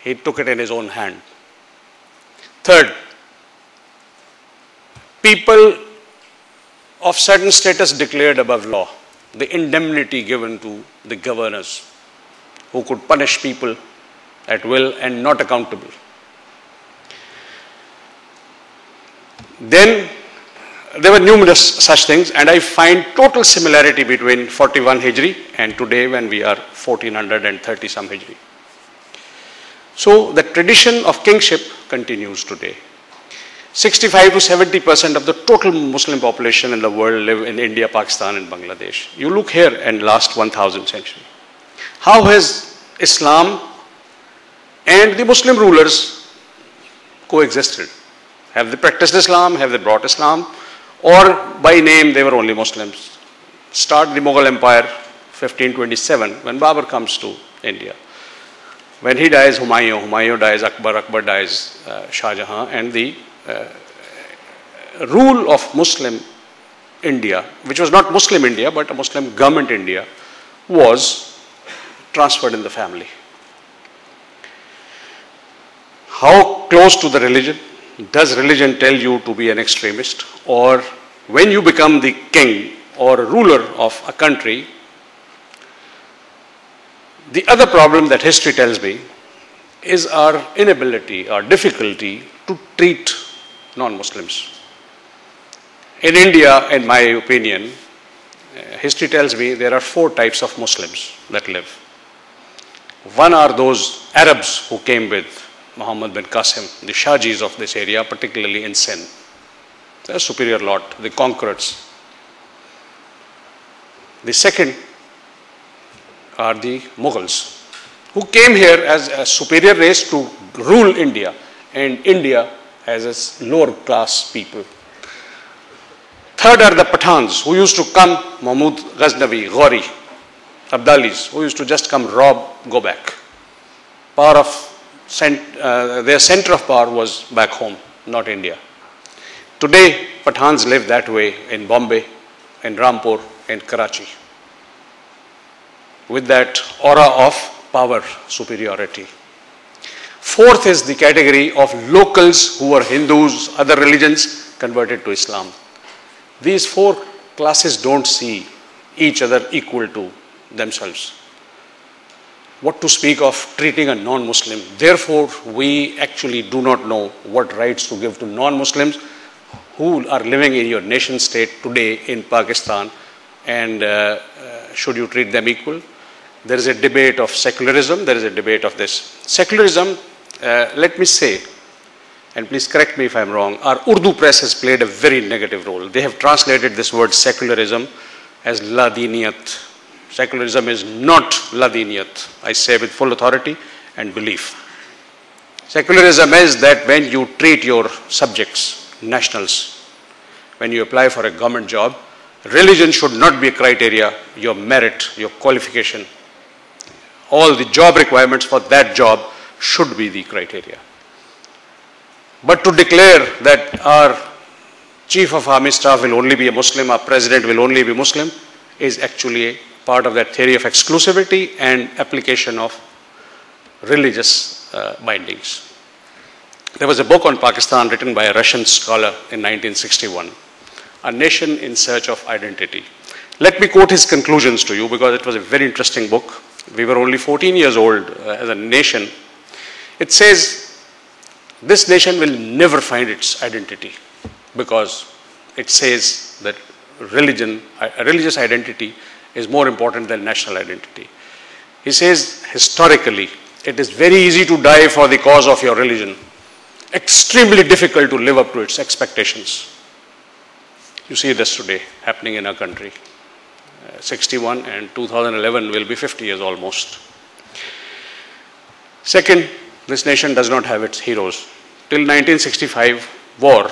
He took it in his own hand. Third, people of certain status declared above law, the indemnity given to the governors who could punish people at will and not accountable. Then there were numerous such things, and I find total similarity between 41 Hijri and today when we are 1430 some Hijri. So the tradition of kingship continues today. 65 to 70% of the total Muslim population in the world live in India, Pakistan and Bangladesh. You look here in last 1000 century. How has Islam and the Muslim rulers coexisted? Have they practiced Islam? Have they brought Islam? Or by name they were only Muslims? Start the Mughal Empire, 1527, when Babur comes to India. When he dies, Humayun dies, Akbar dies, Shah Jahan, and the rule of Muslim India, which was not Muslim India but a Muslim government India, was transferred in the family. How close to the religion? Does religion tell you to be an extremist? Or when you become the king or ruler of a country, the other problem that history tells me is our inability or difficulty to treat non-Muslims. In India, in my opinion, history tells me there are 4 types of Muslims that live. One are those Arabs who came with Muhammad bin Qasim, the Shahjis of this area, particularly in Sindh. They're a superior lot, the conquerors. The second are the Mughals, who came here as a superior race to rule India, and India as its lower class people. Third are the Pathans, who used to come, Mahmud Ghaznavi, Ghori, Abdalis, who used to just come, rob, go back. Their center of power was back home, not India. Today, Pathans live that way in Bombay, in Rampur, in Karachi, with that aura of power superiority. Fourth is the category of locals who are Hindus, other religions, converted to Islam. These 4 classes don't see each other equal to themselves. What to speak of treating a non-Muslim? Therefore, we actually do not know what rights to give to non-Muslims who are living in your nation state today in Pakistan, and should you treat them equal? There is a debate of secularism, there is a debate of this. Secularism, let me say, and please correct me if I'm wrong, our Urdu press has played a very negative role. They have translated this word secularism as ladiniyat. Secularism is not ladiniyat, I say with full authority and belief. Secularism is that when you treat your subjects, nationals, when you apply for a government job, religion should not be a criteria, your merit, your qualification. All the job requirements for that job should be the criteria. But to declare that our chief of army staff will only be a Muslim, our president will only be Muslim, is actually a part of that theory of exclusivity and application of religious bindings. There was a book on Pakistan written by a Russian scholar in 1961, A Nation in Search of Identity. Let me quote his conclusions to you because it was a very interesting book. We were only 14 years old as a nation. It says, this nation will never find its identity because it says that religious identity is more important than national identity. He says, historically, it is very easy to die for the cause of your religion, extremely difficult to live up to its expectations. You see this today happening in our country. 61 and 2011 will be 50 years almost. Second, this nation does not have its heroes. Till 1965 war,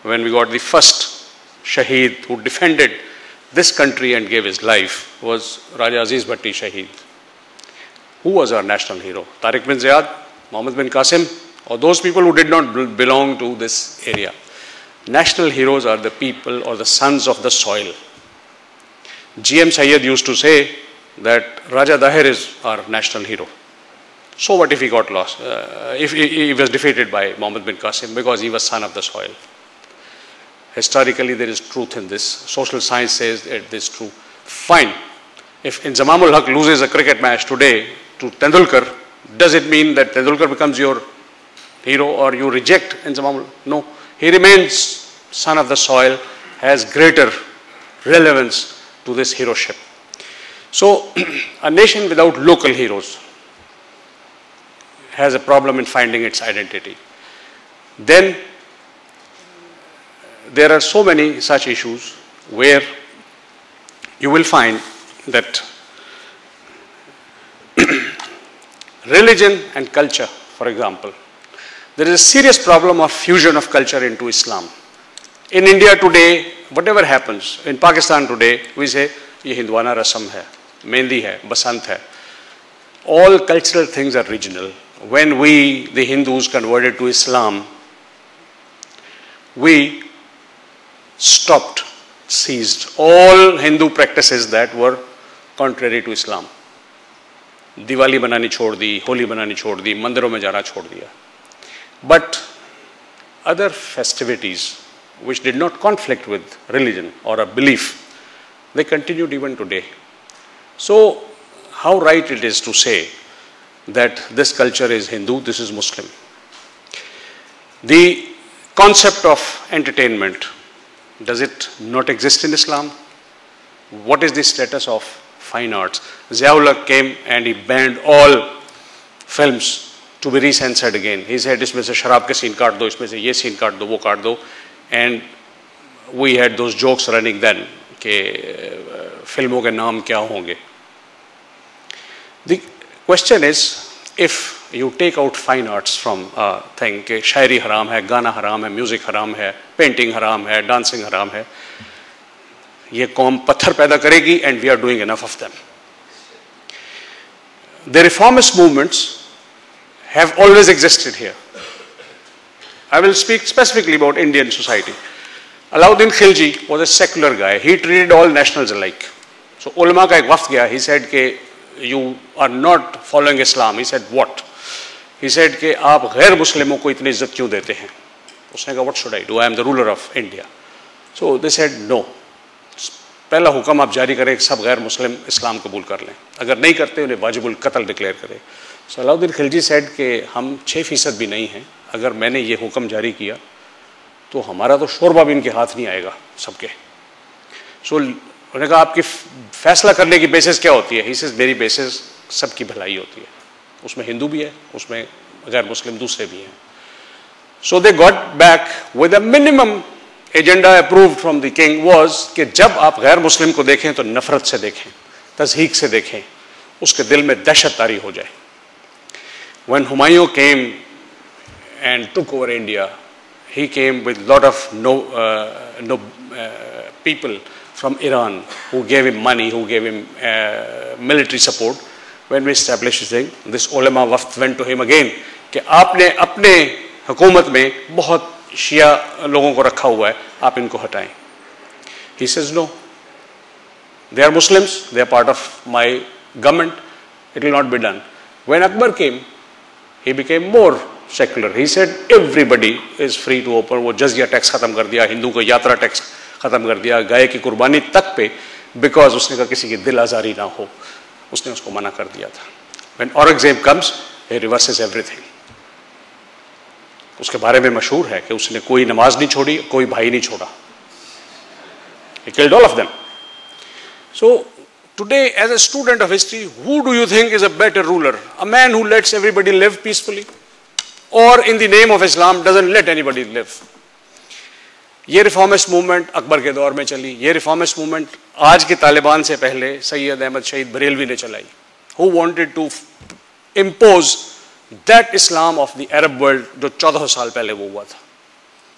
when we got the first Shaheed who defended this country and gave his life, was Raja Aziz Bhatti Shaheed. Who was our national hero? Tariq bin Ziyad, Muhammad bin Qasim, or those people who did not belong to this area? National heroes are the people or the sons of the soil. G.M. Sayyed used to say that Raja Dahir is our national hero. So what if he got lost? If he was defeated by Muhammad bin Qasim because he was son of the soil? Historically, there is truth in this. Social science says it is true. Fine. If Inzamam ul Haq loses a cricket match today to Tendulkar, does it mean that Tendulkar becomes your hero or you reject Inzamam ul Haq? No. He remains son of the soil, has greater relevance to this heroship. So, a nation without local heroes has a problem in finding its identity. Then, there are so many such issues where you will find that religion and culture, for example, there is a serious problem of fusion of culture into Islam. In India today, whatever happens, in Pakistan today, we say, ye Hindwana rasam hai, Mehndi hai, Basant hai. All cultural things are regional. When we, the Hindus, converted to Islam, we stopped, ceased all Hindu practices that were contrary to Islam. Diwali banani chhod di, Holi banani chhod di, mandiron mein jana chhod diya. But other festivities which did not conflict with religion or a belief, they continued even today. So, how right it is to say that this culture is Hindu, this is Muslim. The concept of entertainment, does it not exist in Islam? What is the status of fine arts? Ziaul Haq came and he banned all films to be recensored again. He said, isme se sharab ke scene kaat do, isme se ye scene kaat do, wo kaat do. And we had those jokes running then, ke filmon ke naam kya honge. The question is, if you take out fine arts from a thing, कि शायरी हराम है, गाना हराम है, music हराम है, painting हराम है, डांसिंग हराम है, ये कौम पत्थर पैदा करेगी and we are doing enough of them. The reformist movements have always existed here. I will speak specifically about Indian society. Alauddin Khilji was a secular guy. He treated all nationals alike. So ulama ka ek waft gaya, he said ke you are not following Islam. He said what? He said कि आप गैर मुस्लिमों को इतनी इज्जत क्यों देते हैं? उसने कहा what should I do? I am the ruler of India. So they said no. पहला हुक्म आप जारी करें कि सब गैर मुस्लिम इस्लाम कबूल कर लें. अगर नहीं करते उन्हें वाजिबुल कत्ल डिक्लेयर करें. So अलाउद्दीन खिलजी said कि हम 6% भी नहीं हैं. अगर मैंने ये हुक्म जारी किया तो हमारा तो शोरबा भी इनके हाथ नहीं आएगा सबके. So उन्होंने कहा आपकी फैसला करने की बेसिस क्या होती है? He says मेरी बेसिस सबकी भलाई होती है. उसमें हिंदू भी है, उसमें गैर मुस्लिम दूसरे भी हैं. So they got back with a minimum agenda approved from the king was कि जब आप गैर मुस्लिम को देखें तो नफरत से देखें, तज़हीक से देखें, उसके दिल में दहशत तारी हो जाए. When Humayun came and took over India, he came with lot of people from Iran who gave him money, who gave him military support. When we established this thing, this ulama waft went to him again कि आपने अपने हुकूमत में बहुत शिया लोगों को रखा हुआ है, आप इनको हटाएं. He says no. They are Muslims, they are part of my government, it will not be done. When Akbar came, he became more secular. He said everybody is free to open. वो जजिया tax खत्म कर दिया, हिंदू को यात्रा tax खत्म कर दिया, गाय की कुर्बानी तक पे, because उसने कहा किसी की दिल आजारी ना हो, उसने उसको मना कर दिया था. When Aurangzeb comes, he reverses everything. उसके बारे में मशहूर है कि उसने कोई नमाज नहीं छोड़ी, कोई भाई नहीं छोड़ा. He killed all of them. So today, as a student of history, who do you think is a better ruler? A man who lets everybody live peacefully, or in the name of Islam doesn't let anybody live? ये reformist movement Akbar के दौर में चली. ये reformist movement आज के तालिबान से पहले सैयद अहमद शहीद बरेलवी ने चलाई. Who wanted to impose that Islam of the Arab world जो 14 साल पहले वो हुआ था.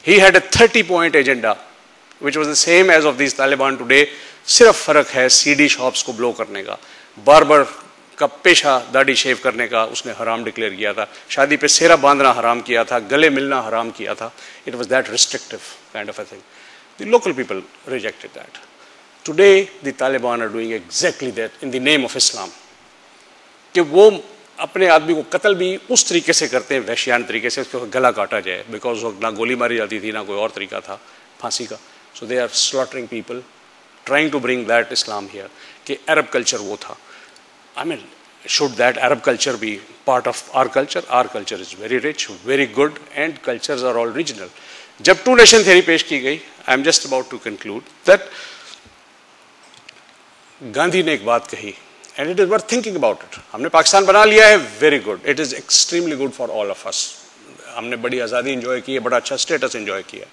He had a 30-point agenda which was the same as of these Taliban today. सिर्फ फर्क है सीडी शॉप्स को ब्लो करने का. बार्बर का पेशा दाढ़ी शेव करने का उसने हराम डिक्लेयर किया था. शादी पे सेहरा बांधना हराम किया था, गले मिलना हराम किया था. It was that restrictive kind of a thing. The local people rejected that. Today the Taliban are doing exactly that in the name of Islam. कि वो अपने आदमी को कत्ल भी उस तरीके से करते हैं, वहशियान तरीके से, उसको गला काटा जाए, बिकॉज ना गोली मारी जाती थी ना कोई और तरीका था फांसी का. So they are slaughtering people, trying to bring that Islam here, कि अरब कल्चर वो था. I mean, should that Arab culture be part of our culture? Our culture is very rich, very good, and cultures are all regional. जब two nation theory पेश की गई, I am just about to conclude that Gandhi ने एक बात कही, and it is worth thinking about it. हमने पाकिस्तान बना लिया है, very good, it is extremely good for all of us. हमने बड़ी आज़ादी इंजॉय की है, बड़ा अच्छा स्टेटस इंजॉय किया,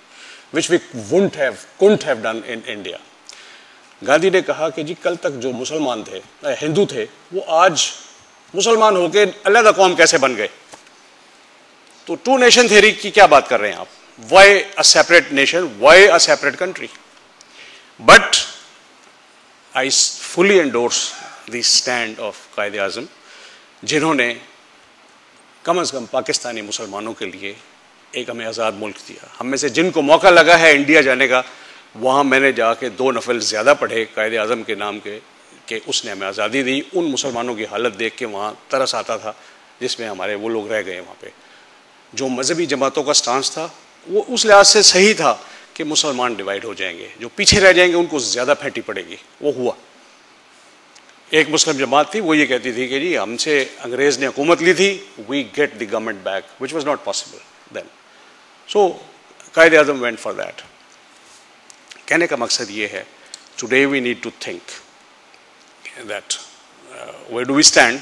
which we couldn't have done in India. गांधी ने कहा कि जी कल तक जो मुसलमान थे, हिंदू थे, वो आज मुसलमान होके अलग कौम कैसे बन गए. तो टू नेशन थ्योरी की क्या बात कर रहे हैं आप? Why a separate nation, why a separate country? But I fully endorse the stand of कायदे आजम, जिन्होंने कम से कम पाकिस्तानी मुसलमानों के लिए एक हमें आज़ाद मुल्क दिया. हम में से जिनको मौका लगा है इंडिया जाने का, वहाँ मैंने जाके 2 नफल ज़्यादा पढ़े कायदे आज़म के नाम के, कि उसने हमें आज़ादी दी. उन मुसलमानों की हालत देख के वहाँ तरस आता था जिसमें हमारे वो लोग रह गए वहाँ पे. जो मजहबी जमातों का स्टांस था वो उस लिहाज से सही था कि मुसलमान डिवाइड हो जाएंगे, जो पीछे रह जाएंगे उनको ज़्यादा फैटी पड़ेगी. वो हुआ. एक मुस्लिम जमात थी, वो ये कहती थी कि जी हमसे अंग्रेज़ ने हुकूमत ली थी, we get the government back, which was not possible then. So Quaid-e Azam went for that. कहने का मकसद ये है, today we need to think that where do we stand,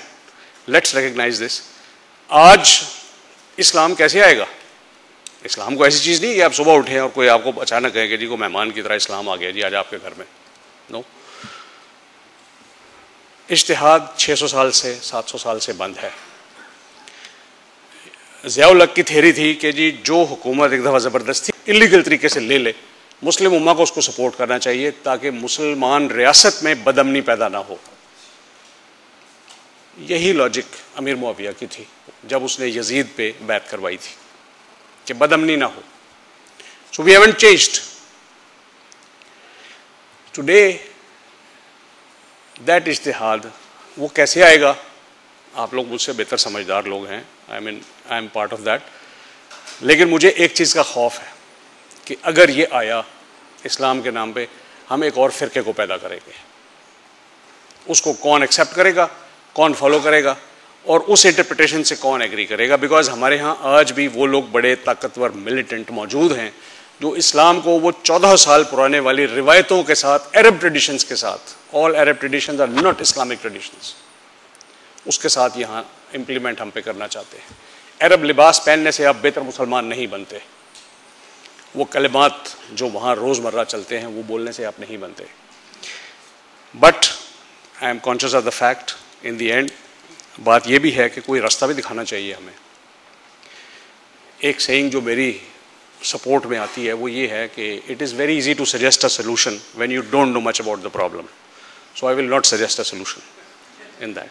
let's recognise this. आज इस्लाम कैसे आएगा? इस्लाम को ऐसी चीज़ नहीं कि आप सुबह उठें और कोई आपको अचानक कहे कि जी को मेहमान की तरह इस्लाम आ गया जी आज आपके घर में. नो, इज्तिहाद 600 साल से 700 साल से बंद है. ज़ियाउल हक की थ्योरी थी कि जी जो हुकूमत एक दफ़ा ज़बरदस्ती इलीगल तरीके से ले ले, मुस्लिम उम्मा को उसको सपोर्ट करना चाहिए ताकि मुसलमान रियासत में बदअमनी पैदा ना हो. यही लॉजिक अमीर मुआविया की थी जब उसने यजीद पे बैत करवाई थी कि बदअमनी ना हो. So we haven't changed. Today that इज्तिहाद वो कैसे आएगा? आप लोग मुझसे बेहतर समझदार लोग हैं, I am part of that. लेकिन मुझे एक चीज़ का खौफ है कि अगर ये आया इस्लाम के नाम पे, हम एक और फ़िरके को पैदा करेंगे. उसको कौन एक्सेप्ट करेगा, कौन फॉलो करेगा, और उस इंटरप्रिटेशन से कौन एग्री करेगा? बिकॉज हमारे यहाँ आज भी वो लोग बड़े ताकतवर मिलिटेंट मौजूद हैं जो इस्लाम को वो 14 साल पुराने वाली रिवायतों के साथ, अरब ट्रेडिशंस के साथ, all Arab traditions are not Islamic traditions, उसके साथ यहाँ इम्प्लीमेंट हम पे करना चाहते हैं. अरब लिबास पहनने से आप बेहतर मुसलमान नहीं बनते. वो कलिमात जो वहाँ रोज़मर्रा चलते हैं वो बोलने से आप नहीं बनते. But I am conscious of the fact, in the end बात ये भी है कि कोई रास्ता भी दिखाना चाहिए हमें. एक सेइंग जो मेरी सपोर्ट में आती है वो ये है कि it is very easy to suggest a solution when you don't know much about the problem. So I will not suggest a solution in that.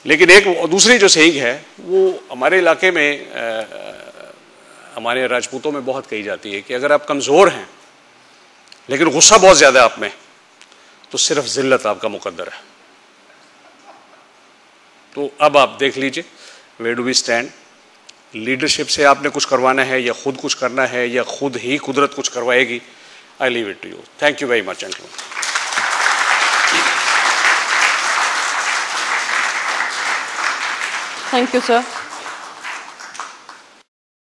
लेकिन एक दूसरी जो सेइंग है वो हमारे इलाके में, हमारे राजपूतों में बहुत कही जाती है कि अगर आप कमज़ोर हैं लेकिन गुस्सा बहुत ज़्यादा है आप में, तो सिर्फ ज़िल्लत आपका मुकद्दर है. तो अब आप देख लीजिए, where do we stand. Leadership से आपने कुछ करवाना है या खुद कुछ करना है या खुद ही कुदरत कुछ करवाएगी? I leave it to you. Thank you very much gentleman. Thank you sir.